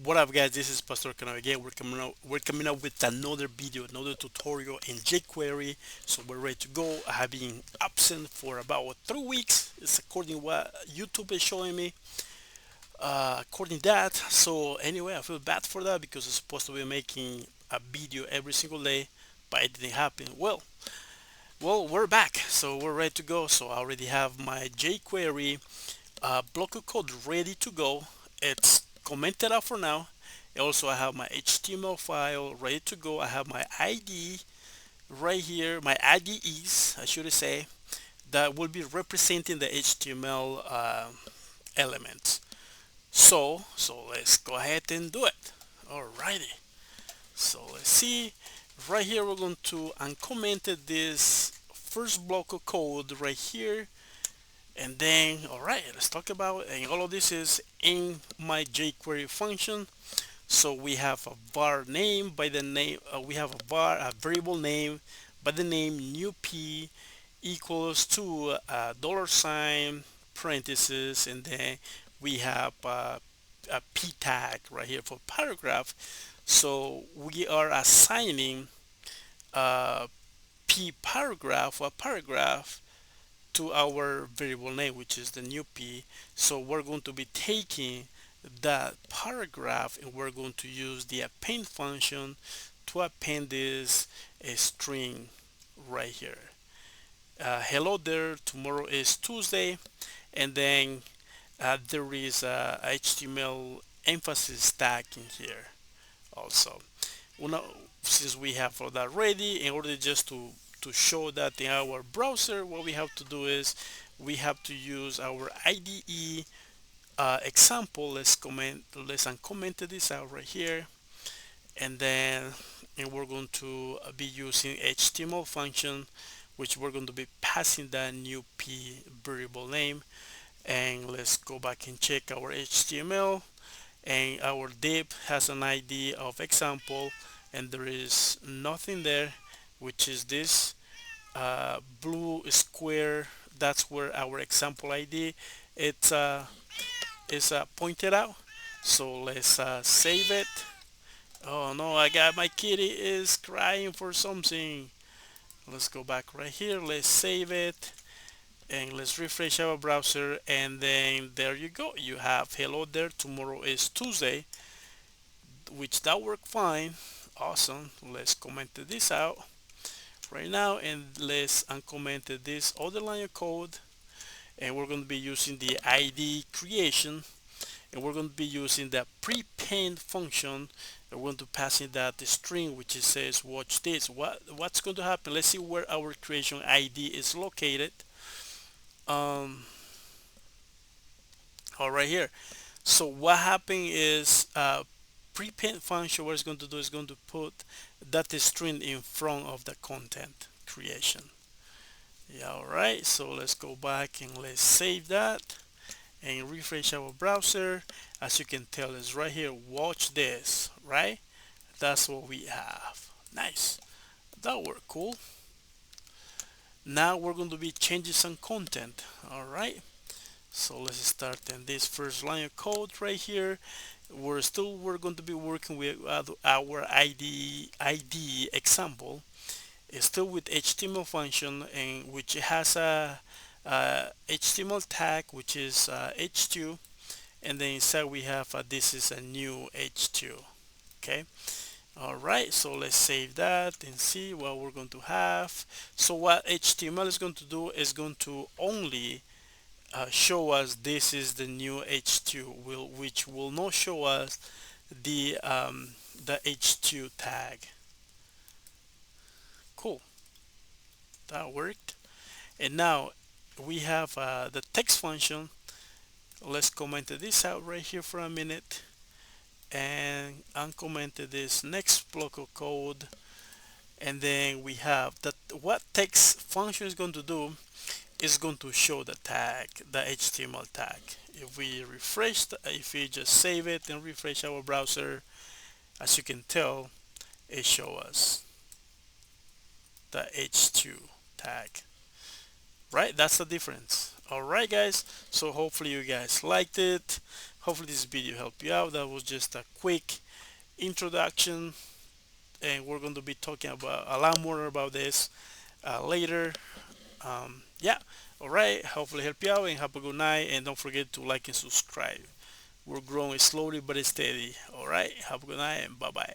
What up, guys? This is Pastor Cano again. We're coming out with another video, another tutorial in jQuery. So we're ready to go. I have been absent for about 3 weeks. It's according what YouTube is showing me. According to that. So anyway, I feel bad for that because I'm supposed to be making a video every single day, but it didn't happen. Well, we're back. So we're ready to go. So I already have my jQuery block of code ready to go. It's commented out for now. Also, I have my HTML file ready to go. I have my ID right here, my IDEs, I should say, that will be representing the HTML elements. So let's go ahead and do it. Alrighty. So let's see. Right here, we're going to uncomment this first block of code right here. And then, all right, let's talk about, and all of this is in my jQuery function. So we have a var name by the name, we have a variable name by the name new p equals to dollar sign parenthesis, and then we have a p tag right here for paragraph. So we are assigning uh, p paragraph or paragraph to our variable name, which is the new p. So we're going to be taking that paragraph and we're going to use the append function to append this a string right here. Hello there, tomorrow is Tuesday, and then there is a HTML emphasis tag in here also. Well, since we have all that ready, in order just to show that in our browser, what we have to do is we have to use our IDE example. Let's uncomment this out right here, and then we're going to be using HTML function, which we're going to be passing that new p variable name. And let's go back and check our HTML, and our div has an ID of example, and there is nothing there, which is this blue square. That's where our example ID it's is pointed out. So let's save it. Oh no, I got my kitty is crying for something. Let's go back right here, let's save it, and let's refresh our browser, and then there you go, you have hello there, tomorrow is Tuesday, which that worked fine. Awesome. Let's comment this out right now, and let's uncomment this other line of code, and we're going to be using the ID creation, and we're going to be using the prepend function. We're going to pass in that string which it says watch this. What's going to happen? Let's see where our creation ID is located. um all right here. So what happened is prepend function, what it's going to do is going to put that string in front of the content creation. Yeah, all right, so let's go back and let's save that and refresh our browser. As you can tell, it's right here, watch this, right? That's what we have. Nice, that worked cool. Now we're going to be changing some content. All right, so let's start in this first line of code right here. We're going to be working with our ID example. It's still with HTML function, and which has a HTML tag which is h2, and then inside we have this is a new h2. Okay, all right, so let's save that and see what we're going to have. So what HTML is going to do is going to only show us this is the new h2, which will not show us the h2 tag. Cool, that worked. And now we have the text function. Let's comment this out right here for a minute and uncomment this next block of code. And then we have that what text function is going to do is going to show the tag, the HTML tag. If we refresh, if we just save it and refresh our browser, as you can tell, it shows us the h2 tag. Right, that's the difference. All right, guys, so hopefully you guys liked it. Hopefully this video helped you out. That was just a quick introduction, and we're going to be talking about a lot more about this later. Yeah, all right. Hopefully help you out, and have a good night. And don't forget to like and subscribe. We're growing slowly but steady. All right. Have a good night, and bye bye.